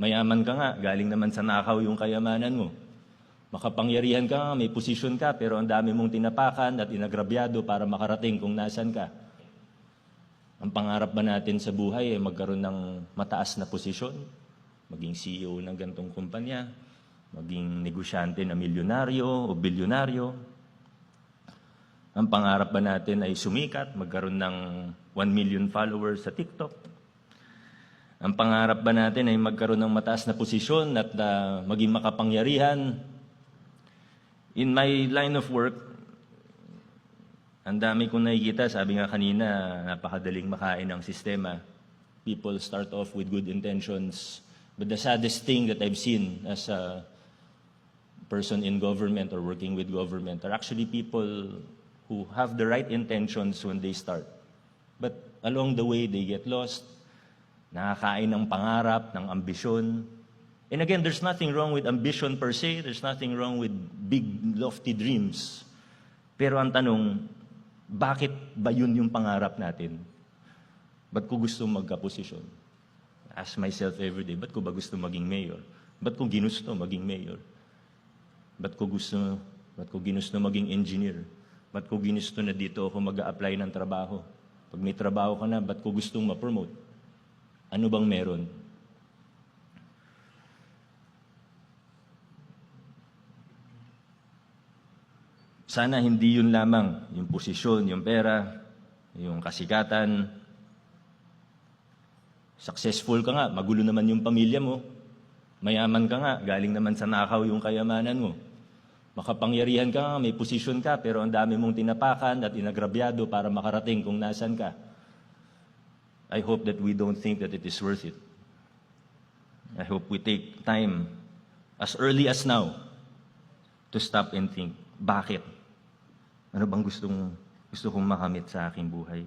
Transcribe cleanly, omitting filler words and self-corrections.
Mayaman ka nga, galing naman sa nakaw yung kayamanan mo. Makapangyarihan ka nga, may posisyon ka, pero ang dami mong tinapakan at inagrabyado para makarating kung nasan ka. Ang pangarap ba natin sa buhay ay magkaroon ng mataas na posisyon? Maging CEO ng gantong kumpanya? Maging negosyante na milyonaryo o bilyonaryo? Ang pangarap ba natin ay sumikat, magkaroon ng 1 million followers sa TikTok? Ang pangarap ba natin ay magkaroon ng mataas na posisyon at maging makapangyarihan? In my line of work, ang dami kong nakikita, sabi nga kanina, napakadaling makain ng sistema. People start off with good intentions. But the saddest thing that I've seen as a person in government or working with government are actually people who have the right intentions when they start. But along the way, they get lost, nakakain ng pangarap, ng ambisyon. And again, there's nothing wrong with ambition per se. There's nothing wrong with big, lofty dreams. Pero ang tanong, bakit ba yun yung pangarap natin? Ba't ko gusto magkaposisyon? Ask myself every day, ba't ko ba gusto maging mayor? Ba't ko ginusto maging mayor? Ba't ko ginusto maging engineer? Ba't ko ginusto na dito ako mag-a-apply ng trabaho? Pag may trabaho ka na, ba't ko gustong ma-promote? Ano bang meron? Sana hindi yun lamang, yung posisyon, yung pera, yung kasikatan. Successful ka nga, magulo naman yung pamilya mo. Mayaman ka nga, galing naman sa nakaw yung kayamanan mo. Makapangyarihan ka nga, may posisyon ka, pero ang dami mong tinapakan at inagrabyado para makarating kung nasan ka. I hope that we don't think that it is worth it. I hope we take time, as early as now, to stop and think, bakit? Ano bang gusto kong makamit sa aking buhay?